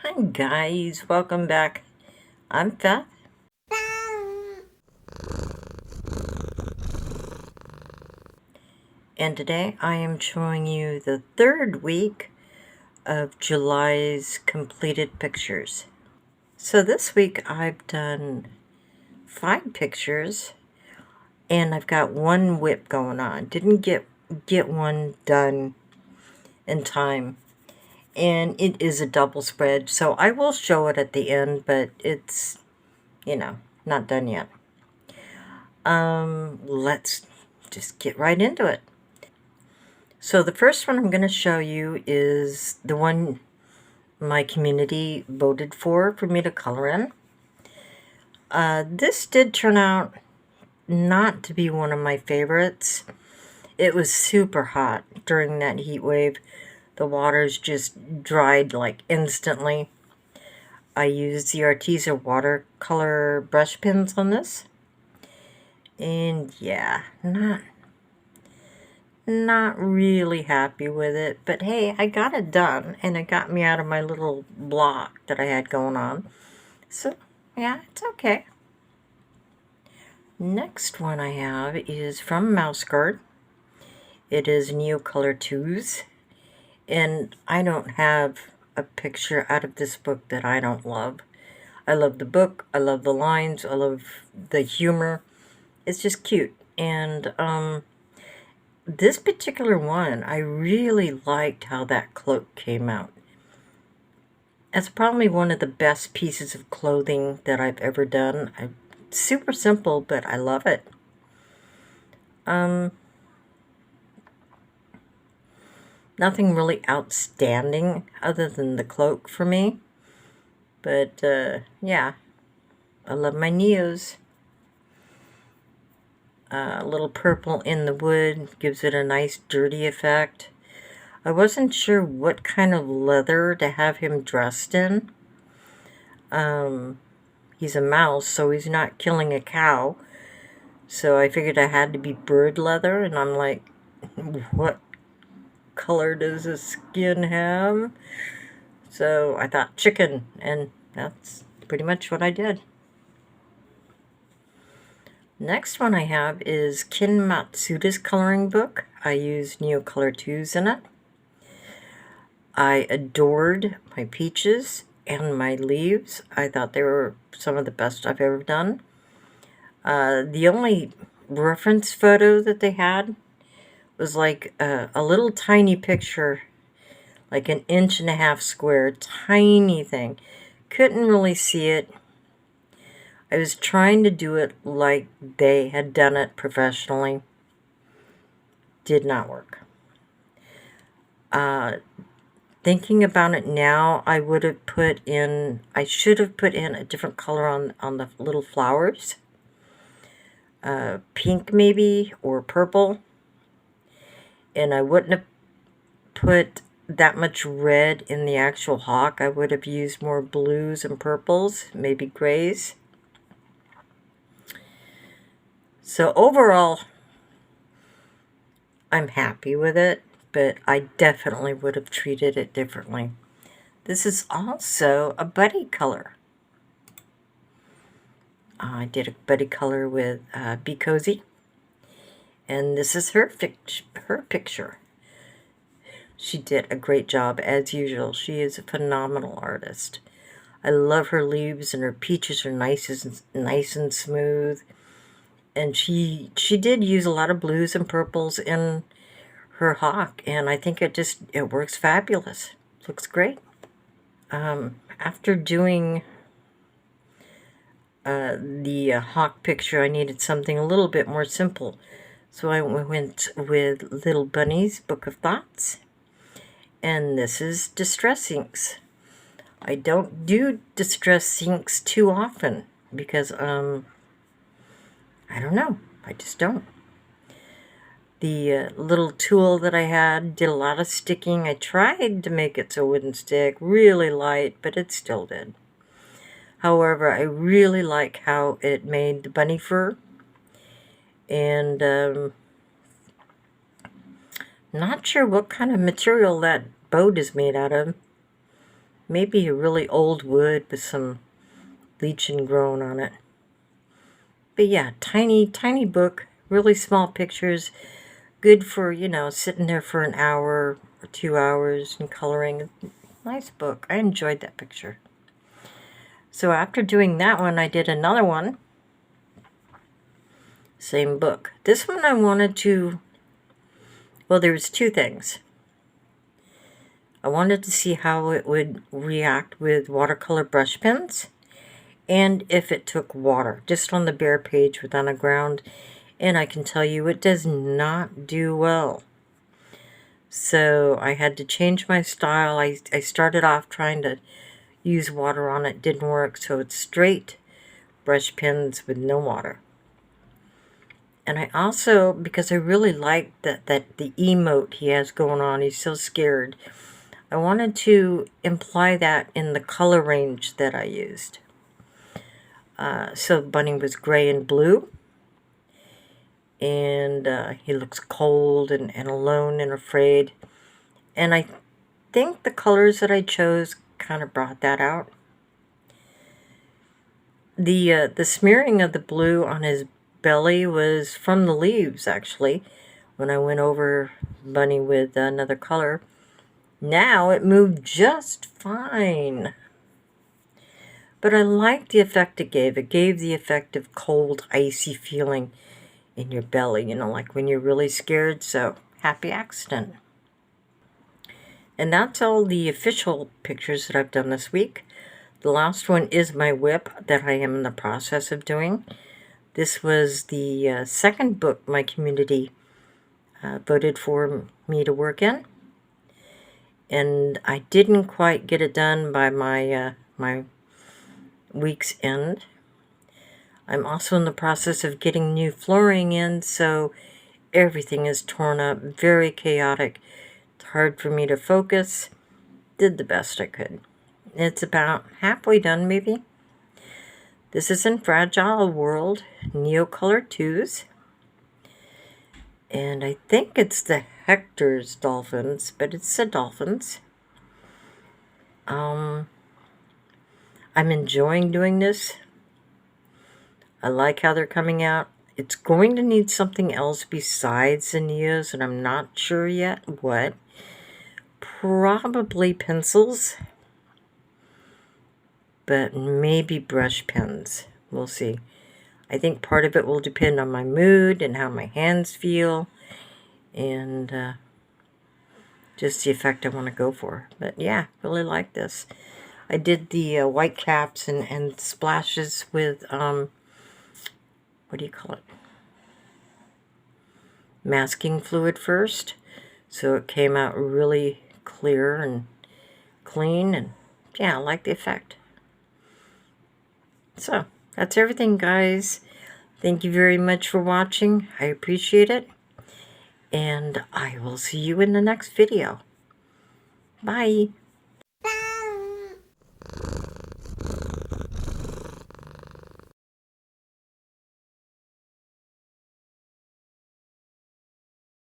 Hi guys, welcome back. I'm Beth, and today I am showing you the third week of July's completed pictures. So this week I've done 5 pictures, and I've got one whip going on. Didn't get one done in time, and it is a double spread, so I will show it at the end, but it's, not done yet. Let's just get right into it. So the first one I'm going to show you is the one my community voted for me to color in. This did turn out not to be one of my favorites. It was super hot during that heat wave. The waters just dried like instantly. I used the Arteza watercolor brush pens on this. And yeah, not really happy with it, but hey, I got it done, and it got me out of my little block that I had going on. So, yeah, it's okay. Next one I have is from Mouse Guard. It is Neocolor 2s, and I don't have a picture out of this book that I don't love. I love the book, I love the lines, I love the humor. It's just cute, and this particular one, I really liked how that cloak came out. It's probably one of the best pieces of clothing that I've ever done. It's super simple, but I love it. Nothing really outstanding other than the cloak for me. But, yeah, I love my Neos. A little purple in the wood gives it a nice dirty effect. I wasn't sure what kind of leather to have him dressed in. He's a mouse, so he's not killing a cow. So I figured I had to be bird leather, and I'm like, what color does his skin have? So I thought chicken, and that's pretty much what I did. Next one I have is Kin Matsuda's coloring book. I used Neocolor 2s in it. I adored my peaches and my leaves. I thought they were some of the best I've ever done. The only reference photo that they had was like a little tiny picture, like an 1.5 inch square, tiny thing. Couldn't really see it. I was trying to do it like they had done it professionally. Did not work. Thinking about it now, I should have put in a different color on the little flowers. Pink maybe, or purple. And I wouldn't have put that much red in the actual hawk. I would have used more blues and purples, maybe grays. So overall, I'm happy with it, but I definitely would have treated it differently. This is also a buddy color. I did a buddy color with Be Cozy, and this is her picture. She did a great job, as usual. She is a phenomenal artist. I love her leaves, and her peaches are nice and smooth. And she did use a lot of blues and purples in her hawk, and I think it works fabulous. Looks great. After doing the hawk picture, I needed something a little bit more simple. So I went with Little Bunny's Book of Thoughts. And this is Distress Inks. I don't do Distress Inks too often because, I don't know. I just don't. The little tool that I had did a lot of sticking. I tried to make it so it wouldn't stick really light, but it still did. However, I really like how it made the bunny fur. And not sure what kind of material that boat is made out of. Maybe a really old wood with some lichen grown on it. But yeah, tiny, tiny book, really small pictures, good for, you know, sitting there for an hour or 2 hours and coloring. Nice book. I enjoyed that picture. So after doing that one, I did another one. Same book. This one I wanted to, well, there was two things. I wanted to see how it would react with watercolor brush pens and if it took water, just on the bare page without a ground. And I can tell you it does not do well. So I had to change my style. I started off trying to use water on it. Didn't work, so it's straight brush pens with no water. And I also, because I really like that the emote he has going on, he's so scared, I wanted to imply that in the color range that I used. So Bunny was gray and blue, and he looks cold and alone and afraid. And I think the colors that I chose kind of brought that out. The smearing of the blue on his belly was from the leaves, actually, when I went over Bunny with another color. Now it moved just fine. But I liked the effect it gave. It gave the effect of cold, icy feeling in your belly, you know, like when you're really scared. So, happy accident. And that's all the official pictures that I've done this week. The last one is my whip that I am in the process of doing. This was the second book my community voted for me to work in. And I didn't quite get it done by my my week's end. I'm also in the process of getting new flooring in, so everything is torn up, very chaotic. It's hard for me to focus. Did the best I could. It's about halfway done, maybe. This is in Fragile World, Neocolor 2s. And I think it's the Hector's dolphins, but it's the dolphins. I'm enjoying doing this. I like how they're coming out. It's going to need something else besides the Neos, and I'm not sure yet what. Probably pencils, but maybe brush pens. We'll see. I think part of it will depend on my mood and how my hands feel, and just the effect I want to go for. But yeah, really like this. I did the white caps and splashes with, what do you call it? Masking fluid first. So it came out really clear and clean, and yeah, I like the effect. So, that's everything, guys. Thank you very much for watching. I appreciate it. And I will see you in the next video. Bye.